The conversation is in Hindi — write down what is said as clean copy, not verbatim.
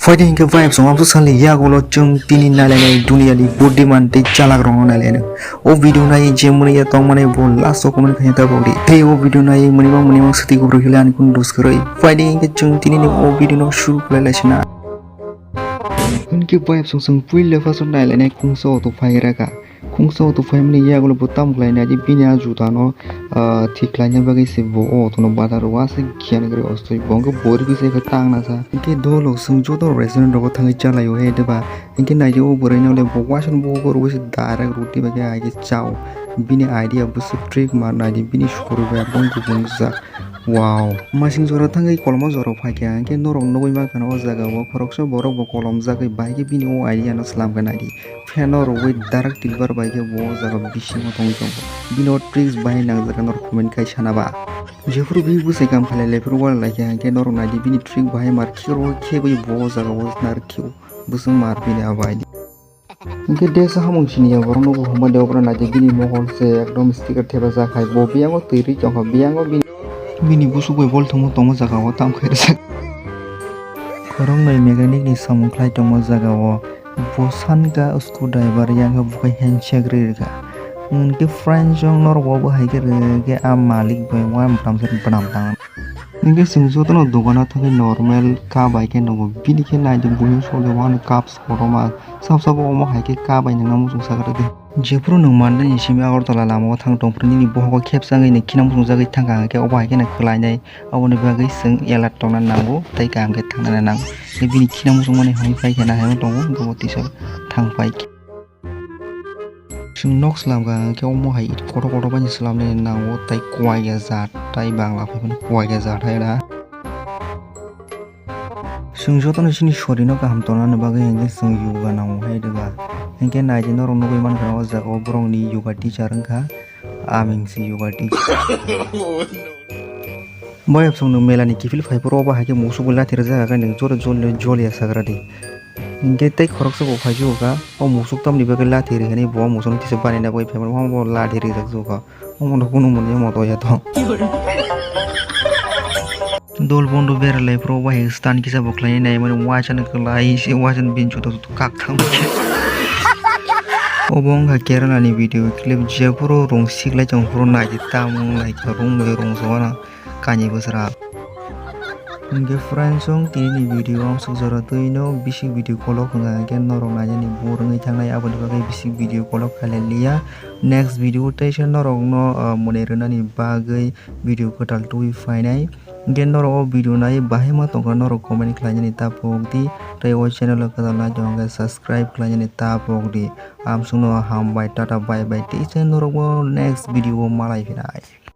Fighting ke vibes so amsu sali ya golo chung tini nalene dunia di body man te chalak rong nalene o video na ye jemuni ya tong mane bol last so comment khanya ta bodi te o video na ye muni bang sati ko hilan kun dos kroi fighting ke chung tini ni o video no shuru kala lashna unke vibes so puil le faso nalene kungso to faira ka kungso to family ya golo botam klaina ji binya juta no thiklanya bagai se bo o to no badar wa se khian gre ostoi bong bor bi se tang na sa inke dolo sungjo to restaurant ro thangai chalayo he deba inke nai jo borai no le bo wasan bo go ro se dara roti bagai ai ke chao bini idea bu se trick mar na ji bini shuru ba bong ku bong za wow masing jora thangai kolmo joro phakya inke norong noi ma kana o jaga o khorokso borok bo kolom jagai bai ke bini o idea no slam kana di fano ro we darak tilbar bai ke bo jaga bising tong tong bino tricks bai nang jaga nor comment kai sanaba jefru bi bu se kam phale le fru wal la ke ke nor na di bini trick bai mar khiro khe go bo jaga o nar khiu busung mar bini abai di inke desa hamung sini ya borno bo homa de opra na di bini mohol se ekdom sticker theba ja khai bo biango tiri chong biango bini busu goi bol thomo tomo jaga o tam khair sa korong nai mechanic ni samung khlai tomo jaga o bosan ka screw driver yang bukai handshake rir ka उनके फ्रेंड्स जों नर वो हाई के आ मालिक बे वा मताम से बनाम तांग इनके सिंजो तो न दुकान था नॉर्मल का बाइक के नो बिनि के नाइ दे बुहि सोले वन काप्स फोटोमा सब ओमो हाई के का बाइ नंगा मुसुं सागर दे जेफ्रो नं मान ने सिमे आगर तला लामो थांग टंफ्रनि नि बहगो खेबसाङै ने खिना मुसुं जागै थांगा के अबा हाई के न खलायनाय अबने बागै जों एला टंना नांगौ तै काम के थांना नांग ने बिनि खिना मुसुं माने हाई फाइ के ना हाय दङ गबति सब थांग फाइ जों नक्स लामगा के अमो हाय खट बानि सलामने नांगौ तै क्वाया जात तै बांला फाइफोन क्वाया जात हाय ना जों जतन सिनि सरिनो गाहाम तनानो बागै एंगे जों योगा नांगौ हाय देबा एंगे नायदि नरं नगै मान गाव जागाव ब्रंनि योगा टीचर अंका आमिंसि योगा टीचर बय अपसंनो मेलानि किफिल फाइफोर अबा हाय के मोसु बोला थेर जागा गानि जरे जलिया सागरा दे इंगे तै खरकसो बो फाइजो का ओ मुसुक तमनि बागै ला थेर हेनि बो मुसुन तिसे बानायना बय फेमर हम बो ला थेर जक का हम न कुनु मने मतो या तो दोल बंदो बेरले प्रो बाय स्टान किसा बखलाय नाय मन वाचन कलाई से वाचन बिनचु तो काक थाम ओबंग हा केरलानि वीडियो क्लिप जेपुरो रंग सिगलाय जंपुरो नाय तामुं लाइक रंग मे रंग सवाना कानि बोसरा उनके फ्रेंड्स जों तिनि वीडियो आम सुजरा तैनो बिसि वीडियो कॉल खंगा के नरं नायनि बोरङै थांनाय आबनि बागै बिसि वीडियो कॉल खालेलिया नेक्स्ट वीडियो तैसे नरं न मने रनानि बागै वीडियो कटाल टुइ फाइनाय के नरं वीडियो नाय बाहे मा तंगा नरं कमेन्ट खालायनि तापकदि तै ओ चैनल कदाला जंगा सब्सक्राइब खालायनि तापकदि आम सुनो हामबाय टाटा बाय बाय तैसे नरं नेक्स्ट वीडियो मालाय फिनाय।